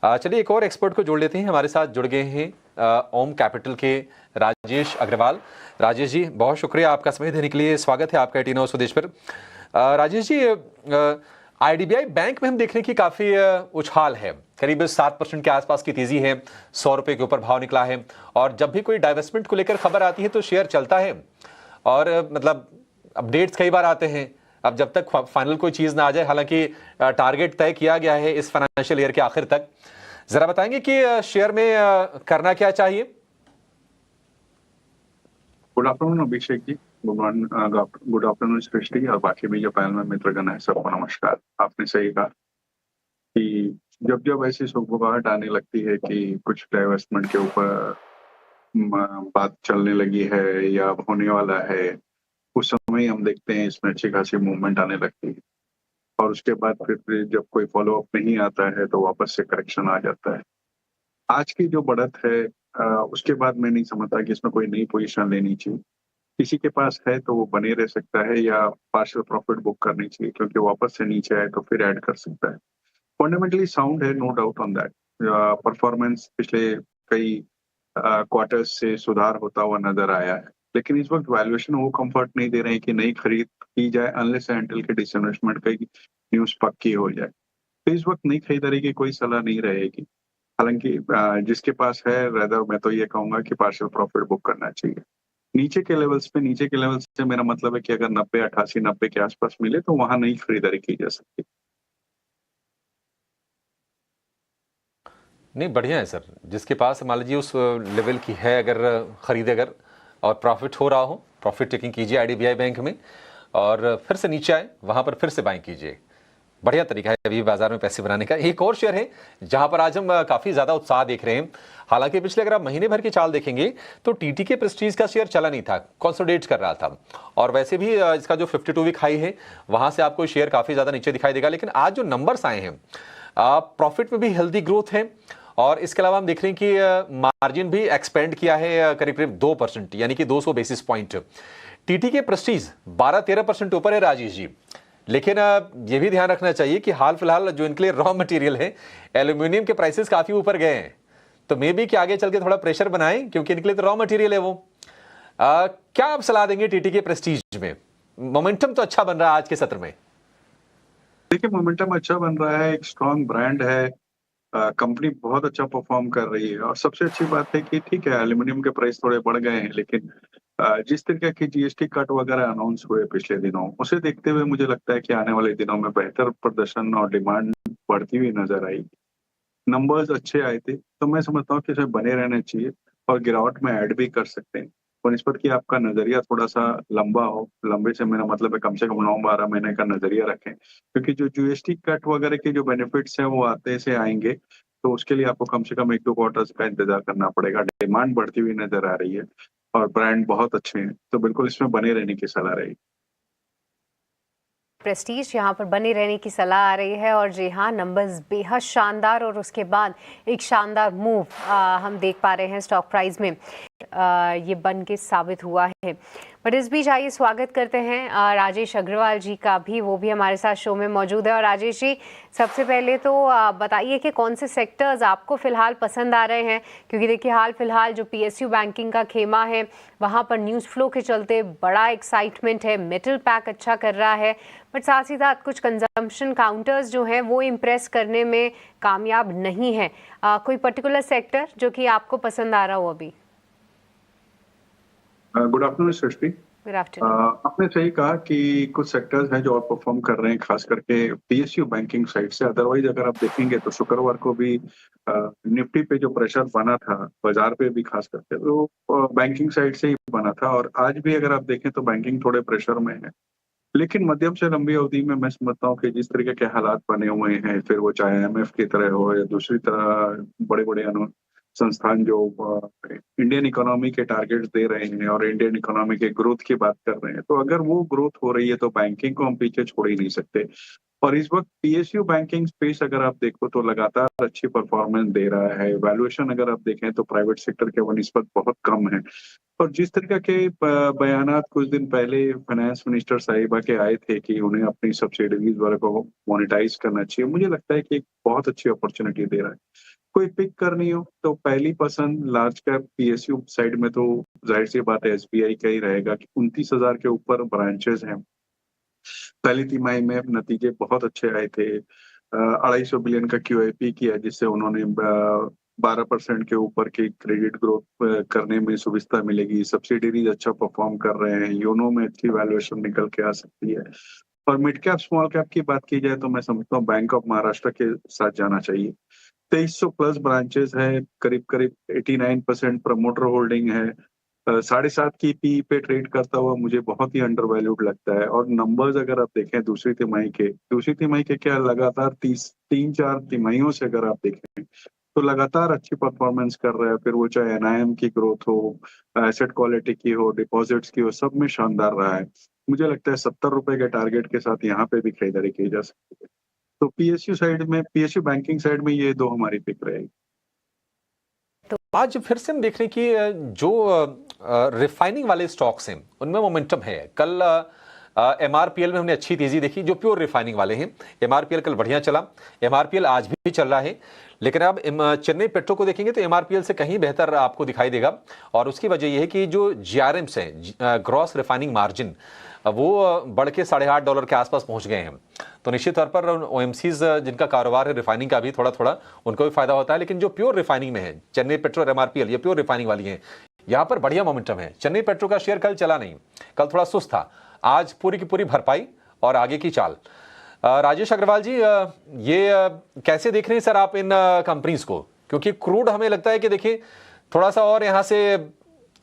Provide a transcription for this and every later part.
चलिए एक और एक्सपर्ट को जोड़ लेते हैं। हमारे साथ जुड़ गए हैं ओम कैपिटल के राजेश अग्रवाल। राजेश जी, बहुत शुक्रिया आपका समय देने के लिए। स्वागत है आपका 18 स्वदेश पर। राजेश जी, आईडीबीआई बैंक में हम देख रहे हैं कि काफ़ी उछाल है, करीब 7% के आसपास की तेज़ी है, 100 रुपये के ऊपर भाव निकला है। और जब भी कोई डाइवेस्टमेंट को लेकर खबर आती है तो शेयर चलता है और मतलब अपडेट्स कई बार आते हैं। अब जब तक फाइनल कोई चीज़ ना आ जाए, हालांकि टारगेट तय किया गया है इस फाइनेंशियल ईयर के आखिर तक, ज़रा बताएंगे कि शेयर में करना क्या चाहिए? Good afternoon Abhishek ji. Good afternoon सृष्टि और बाकी भी जो पैनल में मित्रगण है सबको नमस्कार। आपने सही कहा कि जब जब ऐसी सुगबुगाहट आने लगती है कि कुछ डाइवेस्टमेंट के ऊपर बात चलने लगी है या होने वाला है, उस समय हम देखते हैं इसमें अच्छी खासी मूवमेंट आने लगती है और उसके बाद फिर जब कोई फॉलो अप नहीं आता है तो वापस से करेक्शन आ जाता है। आज की जो बढ़त है उसके बाद मैं नहीं समझता कि इसमें कोई नई पोजीशन लेनी चाहिए। किसी के पास है तो वो बने रह सकता है या पार्शियल प्रॉफिट बुक करनी चाहिए, क्योंकि वापस से नीचे आए तो फिर ऐड कर सकता है। फंडामेंटली साउंड है, no doubt on that. Performance पिछले कई क्वार्टर्स से सुधार होता हुआ नजर आया है, लेकिन इस वक्त वैल्यूएशन वो कंफर्ट नहीं दे रहे हैं कि नई खरीद की जाए अनलेस एंड अनटिल के डिसइन्वेस्टमेंट की न्यूज पक्की हो जाए। तो इस वक्त नई खरीदारी की कोई सलाह नहीं रहेगी। हालांकि जिसके पास है रेदर मैं तो ये कहूंगा कि पार्शियल प्रॉफिट बुक करना चाहिए। नीचे के लेवल्स से मेरा मतलब है कि अगर 90, 88, 90 के आसपास मिले तो वहां नई खरीदारी की जा सकती है। नहीं, बढ़िया है सर। जिसके पास मान लीजिए उस लेवल की है, अगर खरीदे अगर और प्रॉफिट हो रहा हो, प्रॉफिट टेकिंग कीजिए आईडीबीआई बैंक में और फिर से नीचे आए वहां पर फिर से बाइंग कीजिए। बढ़िया तरीका है अभी बाजार में पैसे बनाने का। एक और शेयर है जहां पर आज हम काफी ज्यादा उत्साह देख रहे हैं। हालांकि पिछले अगर आप महीने भर की चाल देखेंगे तो टीटीके प्रेस्टीज का शेयर चला नहीं था, कंसोलिडेट कर रहा था। और वैसे भी इसका जो 52 वीक हाई है वहां से आपको शेयर काफी ज्यादा नीचे दिखाई देगा। लेकिन आज जो नंबर्स आए हैं, प्रॉफिट में भी हेल्दी ग्रोथ है और इसके अलावा हम देख रहे हैं कि मार्जिन भी एक्सपेंड किया है करीब करीब 2%, यानी कि 200 बेसिस पॉइंट। टीटीके प्रेस्टीज 12-13% ऊपर है राजेश जी। लेकिन ये भी ध्यान रखना चाहिए कि हाल फिलहाल जो इनके लिए रॉ मटेरियल है, एल्यूमिनियम के प्राइसेस काफी ऊपर गए हैं, तो मे बी कि आगे चल के थोड़ा प्रेशर बनाएं, क्योंकि इनके लिए तो रॉ मटेरियल है वो। क्या आप सलाह देंगे टीटीके प्रेस्टीज में? मोमेंटम तो अच्छा बन रहा है आज के सत्र में। देखिए, मोमेंटम अच्छा बन रहा है, एक स्ट्रॉन्ग ब्रांड है, कंपनी बहुत अच्छा परफॉर्म कर रही है और सबसे अच्छी बात है कि ठीक है एल्यूमिनियम के प्राइस थोड़े बढ़ गए हैं, लेकिन जिस तरीके की जीएसटी कट वगैरह अनाउंस हुए पिछले दिनों, उसे देखते हुए मुझे लगता है कि आने वाले दिनों में बेहतर प्रदर्शन और डिमांड बढ़ती हुई नजर आई। नंबर्स अच्छे आए थे तो मैं समझता हूँ कि इसमें बने रहना चाहिए और गिरावट में ऐड भी कर सकते हैं बनिस्पत कि आपका नजरिया थोड़ा सा लंबा हो। लंबे से मेरा मतलब है कम से कम 9-12 महीने का नजरिया रखें, क्योंकि जो जीएसटी कट वगैरह के जो बेनिफिट्स हैं वो आते से आएंगे, तो उसके लिए आपको कम से कम 1-2 क्वार्टर्स का इंतजार करना पड़ेगा। डिमांड बढ़ती हुई नजर आ रही है और ब्रांड बहुत अच्छे हैं, तो बिल्कुल इसमें बने रहने की सलाह रहेगी। प्रेस्टीज यहाँ पर बने रहने की सलाह आ रही है। और जी हाँ, नंबर्स बेहद शानदार और उसके बाद एक शानदार मूव हम देख पा रहे हैं स्टॉक प्राइस में, ये बन के साबित हुआ है। बट इस बीच आइए स्वागत करते हैं राजेश अग्रवाल जी का भी, वो भी हमारे साथ शो में मौजूद है। और राजेश जी, सबसे पहले तो बताइए कि कौन से सेक्टर्स आपको फिलहाल पसंद आ रहे हैं, क्योंकि देखिए हाल फिलहाल जो पीएसयू बैंकिंग का खेमा है वहाँ पर न्यूज़ फ्लो के चलते बड़ा एक्साइटमेंट है, मेटल पैक अच्छा कर रहा है, बट साथ ही साथ कुछ कंजम्पशन काउंटर्स जो हैं वो इम्प्रेस करने में कामयाब नहीं है। कोई पर्टिकुलर सेक्टर जो कि आपको पसंद आ रहा हो अभी? Good afternoon Srishti. Good afternoon. आपने सही कहा कि कुछ सेक्टर्स हैं जो और परफॉर्म कर रहे हैं, खास करके पीएसयू बैंकिंग साइड से। अदरवाइज अगर आप देखेंगे तो शुक्रवार को भी निफ्टी पे जो प्रेशर बना था बाजार पे भी, खास करके तो बैंकिंग साइड से ही बना था। और आज भी अगर आप देखें तो बैंकिंग थोड़े प्रेशर में है, लेकिन मध्यम से लंबी अवधि में मैं समझता हूँ कि जिस तरीके के हालात बने हुए हैं, फिर वो चाहे आईएमएफ की तरह हो या दूसरी तरह बड़े बड़े संस्थान जो इंडियन इकोनॉमी के टारगेट्स दे रहे हैं और इंडियन इकोनॉमी के ग्रोथ की बात कर रहे हैं, तो अगर वो ग्रोथ हो रही है तो बैंकिंग को हम पीछे छोड़ ही नहीं सकते। और इस वक्त पीएसयू बैंकिंग स्पेस अगर आप देखो तो लगातार अच्छी परफॉर्मेंस दे रहा है। वैल्यूएशन अगर आप देखें तो प्राइवेट सेक्टर के वनिस्पत बहुत कम है। और जिस तरीके के बयानात कुछ दिन पहले फाइनेंस मिनिस्टर साहिबा के आए थे कि उन्हें अपनी सब्सिडीज वगैरह को मोनेटाइज करना चाहिए, मुझे लगता है कि एक बहुत अच्छी अपॉर्चुनिटी दे रहा है। कोई पिक करनी हो तो पहली पसंद लार्ज कैप पीएसयू साइड में तो जाहिर सी बात है एसबीआई का ही रहेगा कि 29,000 के ऊपर ब्रांचेस हैं। पहली तिमाही में नतीजे बहुत अच्छे आए थे। 250 बिलियन का क्यूआईपी किया जिससे उन्होंने 12% के ऊपर की क्रेडिट ग्रोथ करने में सुविधा मिलेगी। सब्सिडीज अच्छा परफॉर्म कर रहे हैं। योनो में अच्छी वैल्यूएशन निकल के आ सकती है। और मिड कैप स्मॉल कैप की बात की जाए तो मैं समझता हूँ बैंक ऑफ महाराष्ट्र के साथ जाना चाहिए। 2300 प्लस ब्रांचेस है, करीब करीब 89% प्रमोटर होल्डिंग है। 7.5 की पी पे ट्रेड करता हुआ मुझे बहुत ही अंडर वैल्यूड लगता है। और नंबर्स अगर आप देखें दूसरी तिमाही के क्या लगातार 3-4 तिमाहियों से अगर आप देखें तो लगातार अच्छी परफॉर्मेंस कर रहा है। फिर वो चाहे एनआईएम की ग्रोथ हो, एसेट क्वालिटी की हो, डिपॉजिट्स की हो, सब में शानदार रहा है। मुझे लगता है 70 रुपए के टारगेट के साथ यहाँ पे भी खरीदारी की जा सकती है। तो पीएसयू बैंकिंग साइड में ये दो हमारी पिक रहेगी। आज फिर से हम देख रहे हैं कि जो रिफाइनिंग वाले स्टॉक्स हैं उनमें मोमेंटम है। कल एमआरपीएल में हमने अच्छी तेजी देखी, जो प्योर रिफाइनिंग वाले हैं। एमआरपीएल कल बढ़िया चला, एमआरपीएल आज भी चल रहा है। लेकिन अब चेन्नई पेट्रो को देखेंगे तो एमआरपीएल से कहीं बेहतर आपको दिखाई देगा। और उसकी वजह यह है कि जो जीआरएम्स हैं, ग्रॉस रिफाइनिंग मार्जिन, वो बढ़ के $8.5 के आसपास पहुंच गए हैं। तो निश्चित तौर पर ओएमसीज जिनका कारोबार है रिफाइनिंग का भी, थोड़ा थोड़ा उनको भी फायदा होता है। लेकिन जो प्योर रिफाइनिंग में है, चेन्नई पेट्रो और एमआरपीएल, ये प्योर रिफाइनिंग वाली हैं, यहाँ पर बढ़िया मोमेंटम है। चेन्नई पेट्रो का शेयर कल चला नहीं, कल थोड़ा सुस्त था, आज पूरी की पूरी भरपाई और आगे की चाल। राजेश अग्रवाल जी, ये कैसे देख रहे हैं सर आप इन कंपनीज को? क्योंकि क्रूड हमें लगता है कि देखिए थोड़ा सा और यहाँ से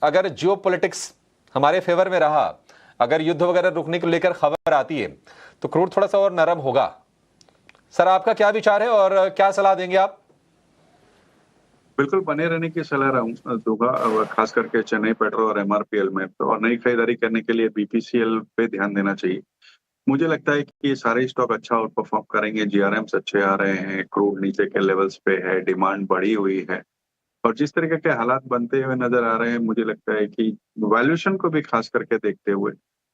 अगर जियोपॉलिटिक्स हमारे फेवर में रहा, अगर युद्ध वगैरह रुकने को लेकर खबर आती है तो क्रूड थोड़ा सा और नरम होगा। सर आपका क्या विचार है और क्या सलाह देंगे आप? बिल्कुल बने रहने की सलाह दूंगा, खास करके चेन्नई पेट्रो और एमआरपीएल में। तो और नई खरीदारी करने के लिए बीपीसीएल पे ध्यान देना चाहिए। मुझे लगता है कि ये सारे स्टॉक अच्छा आउट परफॉर्म करेंगे। जीआरएम्स अच्छे आ रहे हैं, क्रूड नीचे के लेवल्स पे है, डिमांड बढ़ी हुई है। और जिस तरीके के हालात बनते हुए नजर आ रहे हैं, मुझे लगता है कि वैल्यूएशन को भी खास करके देखते हुए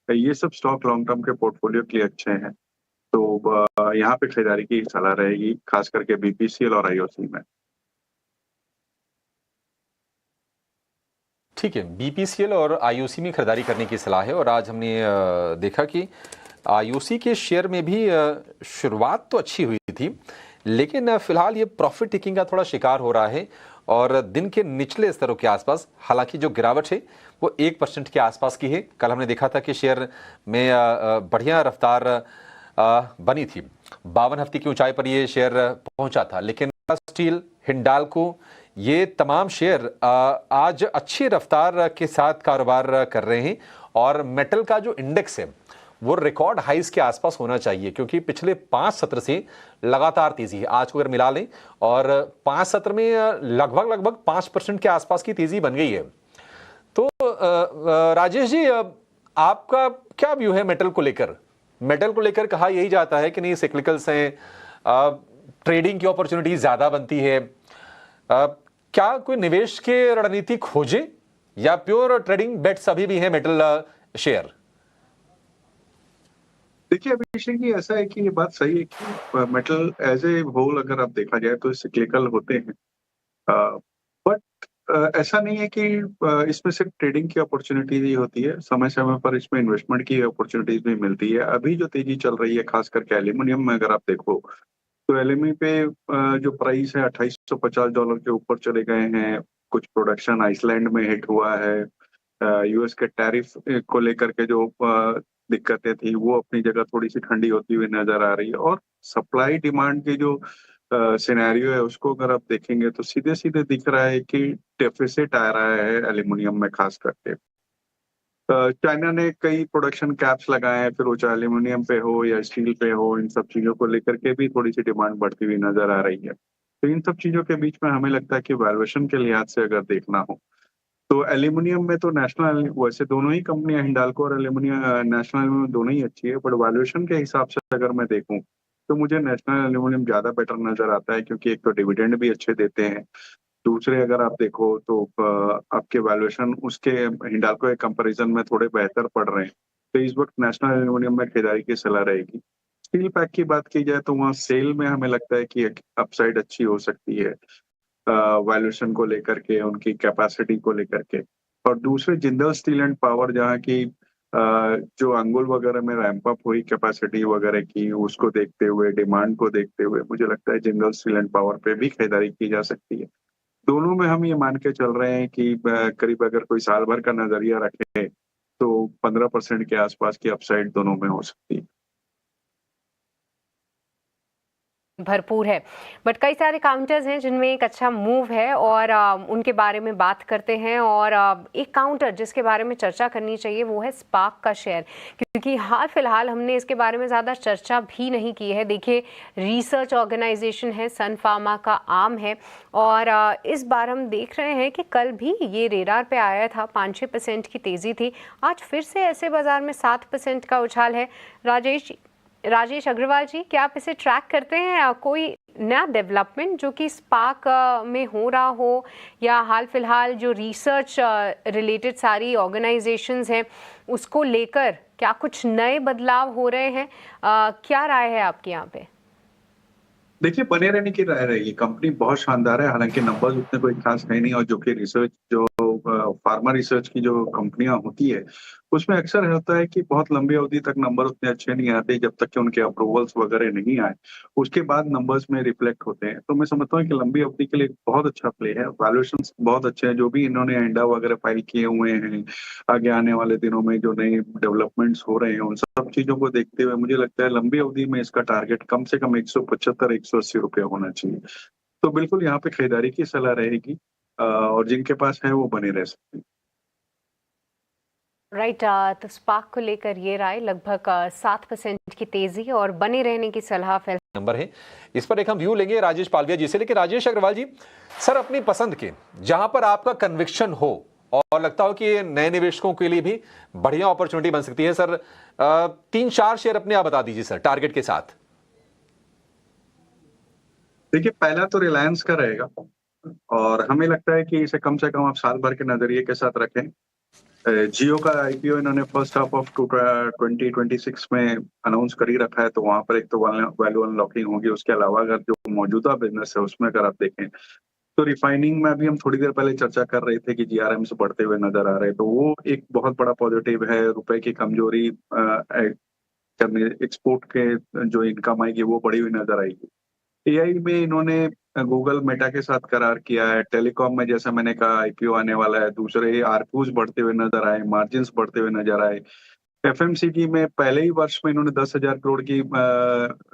ये सब स्टॉक लॉन्ग टर्म के पोर्टफोलियो के लिए अच्छे हैं। तो यहाँ पे खरीदारी की सलाह रहेगी, खास करके बीपीसीएल और आईओसी में। ठीक है, बीपीसीएल और आईओसी में खरीदारी करने की सलाह है। और आज हमने देखा कि आईओसी के शेयर में भी शुरुआत तो अच्छी हुई थी, लेकिन फिलहाल ये प्रॉफिट टेकिंग का थोड़ा शिकार हो रहा है और दिन के निचले स्तरों के आसपास। हालांकि जो गिरावट है वो 1% के आसपास की है। कल हमने देखा था कि शेयर में बढ़िया रफ्तार बनी थी, 52 हफ्ते की ऊंचाई पर ये शेयर पहुंचा था। लेकिन स्टील, हिंडाल्को, ये तमाम शेयर आज अच्छी रफ्तार के साथ कारोबार कर रहे हैं। और मेटल का जो इंडेक्स है वो रिकॉर्ड हाइस के आसपास होना चाहिए, क्योंकि पिछले 5 सत्र से लगातार तेजी है। आज को अगर मिला लें और 5 सत्र में लगभग 5% के आसपास की तेजी बन गई है। तो राजेश जी, आपका क्या व्यू है मेटल को लेकर? मेटल को लेकर कहा यही जाता है कि नहीं, सिक्लिकल्स हैं, ट्रेडिंग की अपॉर्चुनिटी ज्यादा बनती है। क्या कोई निवेश के रणनीति खोजे या प्योर ट्रेडिंग बेट्स अभी भी है मेटल शेयर? देखिए अभिषेक जी, ऐसा है कि ये बात सही है कि मेटल एज ए होल अगर आप देखा जाए तो सिक्लिकल होते हैं। बट ऐसा नहीं है कि इसमें सिर्फ ट्रेडिंग की अपॉर्चुनिटीज ही होती है। समय समय पर इसमें इन्वेस्टमेंट की अपॉर्चुनिटीज भी मिलती है। अभी जो तेजी चल रही है खास करके एल्यूमिनियम में अगर आप देखो तो एलएमई पे जो प्राइस है $2850 के ऊपर चले गए हैं। कुछ प्रोडक्शन आइसलैंड में हिट हुआ है। यूएस के टैरिफ को लेकर के जो दिक्कतें थी वो अपनी जगह थोड़ी सी ठंडी होती हुई नजर आ रही है। और सप्लाई डिमांड की जो सिनेरियो है उसको अगर आप देखेंगे तो सीधे सीधे दिख रहा है कि डेफिसिट आ रहा है एल्यूमिनियम में खास करके। चाइना ने कई प्रोडक्शन कैप्स लगाए हैं, फिर वो चाहे एल्यूमिनियम पे हो या स्टील पे हो, इन सब चीजों को लेकर के भी थोड़ी सी डिमांड बढ़ती हुई नजर आ रही है। तो इन सब चीजों के बीच में हमें लगता है कि वैल्यूएशन के लिहाज से अगर देखना हो तो एल्यूमिनियम में तो नेशनल, वैसे दोनों ही कंपनियां हिंडाल्को और एल्यूमिनियम नेशनल एल्यूमिनियम दोनों ही अच्छी है, बट वैल्यूएशन के हिसाब से अगर मैं देखूं तो मुझे नेशनल एल्यूमिनियम ज्यादा बेटर नजर आता है, क्योंकि एक तो डिविडेंड भी अच्छे देते हैं, दूसरे अगर आप देखो तो आपके वैल्यूएशन उसके हिंडाल्को के कंपैरिजन में थोड़े बेहतर पड़ रहे हैं। तो इस वक्त नेशनल एल्यूमिनियम में खरीदारी की सलाह रहेगी। स्टील पैक की बात की जाए तो वहाँ सेल में हमें लगता है कि एक अपसाइड अच्छी हो सकती है, वैल्यूएशन को लेकर के, उनकी कैपेसिटी को लेकर के। और दूसरे जिंदल स्टील एंड पावर, जहाँ की जो अंगुल वगैरह में रैंप अप हुई कैपेसिटी वगैरह की, उसको देखते हुए, डिमांड को देखते हुए मुझे लगता है जिंदल स्टील एंड पावर पे भी खरीदारी की जा सकती है। दोनों में हम ये मान के चल रहे हैं कि करीब अगर कोई साल भर का नजरिया रखे तो 15% के आसपास की अपसाइड दोनों में हो सकती है। भरपूर है, बट कई सारे काउंटर्स हैं जिनमें एक अच्छा मूव है और उनके बारे में बात करते हैं। और एक काउंटर जिसके बारे में चर्चा करनी चाहिए वो है स्पार्क का शेयर, क्योंकि हाल फिलहाल हमने इसके बारे में ज़्यादा चर्चा भी नहीं की है। देखिए, रिसर्च ऑर्गेनाइजेशन है, सन फार्मा का आर्म है, और इस बार हम देख रहे हैं कि कल भी ये रेडार पे आया था, 5-6% की तेज़ी थी। आज फिर से ऐसे बाजार में 7% का उछाल है। राजेश अग्रवाल जी, क्या आप इसे ट्रैक करते हैं? कोई नया डेवलपमेंट जो कि स्पार्क में हो रहा हो, या हाल फिलहाल जो रिसर्च रिलेटेड सारी ऑर्गेनाइजेशंस हैं उसको लेकर क्या कुछ नए बदलाव हो रहे हैं? क्या राय है आपकी यहाँ पे? देखिए, बने रहने की राय रहेगी। कंपनी बहुत शानदार है, हालांकि नंबर्स उतने कोई खास है नहीं, और जो कि रिसर्च, जो फार्मा रिसर्च की जो कंपनियां होती है उसमें अक्सर होता है कि बहुत लंबी अवधि तक नंबर उतने अच्छे नहीं आते जब तक कि उनके अप्रूवल्स वगैरह नहीं आए, उसके बाद नंबर्स में रिफ्लेक्ट होते हैं। तो मैं समझता हूँ कि लंबी अवधि के लिए बहुत अच्छा प्ले है। वैल्यूएशन बहुत अच्छे हैं, जो भी इन्होंने अंडा वगैरह फाइल किए हुए हैं, आगे आने वाले दिनों में जो नए डेवलपमेंट्स हो रहे हैं, उन सब चीजों को देखते हुए मुझे लगता है लंबी अवधि में इसका टारगेट कम से कम 175-180 रुपये होना चाहिए। तो बिल्कुल यहाँ पे खरीदारी की सलाह रहेगी, और जिनके पास है वो बने रह सकते हैं। राइट, तो स्पार्क को लेकर ये राय, लगभग 7% की तेजी और बने रहने की सलाह नंबर है। इस पर एक हम व्यू लेंगे राजेश पालविया जी से। लेकिन राजेश अग्रवाल जी, सर अपनी पसंद के, जहां पर आपका कन्विक्शन हो और लगता हो कि नए निवेशकों के लिए भी बढ़िया अपॉर्चुनिटी बन सकती है, सर 3-4 शेयर अपने आप बता दीजिए सर, टारगेट के साथ। देखिए, पहला तो रिलायंस का रहेगा, और हमें लगता है कि इसे कम से कम आप साल भर के नजरिए के साथ रखें। जियो का आईपीओ इन्होंने फर्स्ट हाफ ऑफ 2026 में अनाउंस कर ही रखा है, तो वहां पर एक तो वैल्यू अनलॉकिंग होगी। उसके अलावा अगर जो मौजूदा बिजनेस है उसमें अगर आप देखें तो रिफाइनिंग में अभी हम थोड़ी देर पहले चर्चा कर रहे थे कि जीआरएम्स बढ़ते हुए नजर आ रहे हैं, तो वो एक बहुत बड़ा पॉजिटिव है। रुपए की कमजोरी करने, एक्सपोर्ट के जो इनकम आएगी वो बढ़ी हुई नजर आएगी। एआई में इन्होंने गूगल मेटा के साथ करार किया है। टेलीकॉम में जैसा मैंने कहा आईपीओ आने वाला है। दूसरे आरपूज बढ़ते हुए नजर आए, मार्जिन्स बढ़ते हुए नजर आए। एफएमसीजी में पहले ही वर्ष में इन्होंने 10,000 करोड़ की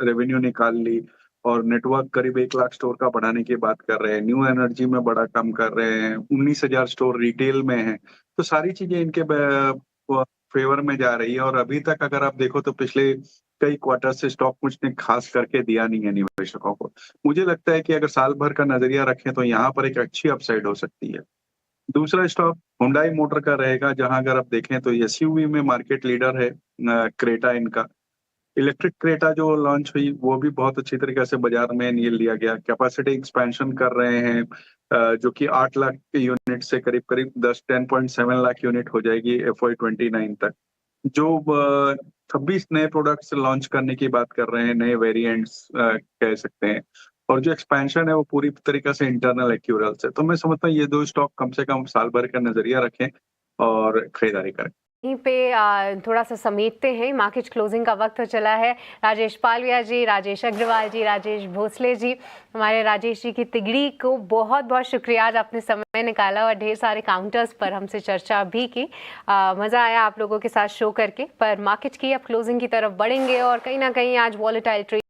रेवेन्यू निकाल ली, और नेटवर्क करीब 1 लाख स्टोर का बढ़ाने की बात कर रहे हैं। न्यू एनर्जी में बड़ा काम कर रहे हैं। 19,000 स्टोर रिटेल में है। तो सारी चीजें इनके फेवर में जा रही है, और अभी तक अगर आप देखो तो पिछले कई क्वार्टर से स्टॉक कुछ ने खास करके दिया नहीं है निवेशकों को। मुझे लगता है कि अगर साल भर का नजरिया रखें तो यहाँ पर एक अच्छी अपसाइड हो सकती है। दूसरा स्टॉक हुंडई मोटर का रहेगा, जहां अगर आप देखें तो एसयूवी में मार्केट लीडर है क्रेटा इनका। इलेक्ट्रिक क्रेटा जो लॉन्च हुई वो भी बहुत अच्छी तरीके से बाजार में नील लिया गया। कैपेसिटी एक्सपेंशन कर रहे हैं, जो कि 8 लाख यूनिट से करीब करीब 10.7 लाख यूनिट हो जाएगी FY29 तक। जो 26 नए प्रोडक्ट्स लॉन्च करने की बात कर रहे हैं, नए वेरिएंट्स कह सकते हैं, और जो एक्सपेंशन है वो पूरी तरीके से इंटरनल एक्यूरल से। तो मैं समझता हूँ ये दो स्टॉक कम से कम साल भर का नजरिया रखें और खरीदारी करें। यहीं पे थोड़ा सा समेटते हैं, मार्केट क्लोजिंग का वक्त तो चला है। राजेश पालविया जी, राजेश अग्रवाल जी, राजेश भोसले जी, हमारे राजेश जी की तिगड़ी को बहुत बहुत शुक्रिया, आज आपने समय निकाला और ढेर सारे काउंटर्स पर हमसे चर्चा भी की। मज़ा आया आप लोगों के साथ शो करके। पर मार्केट की अब क्लोजिंग की तरफ बढ़ेंगे और कहीं ना कहीं आज वॉलेटाइल ट्रेड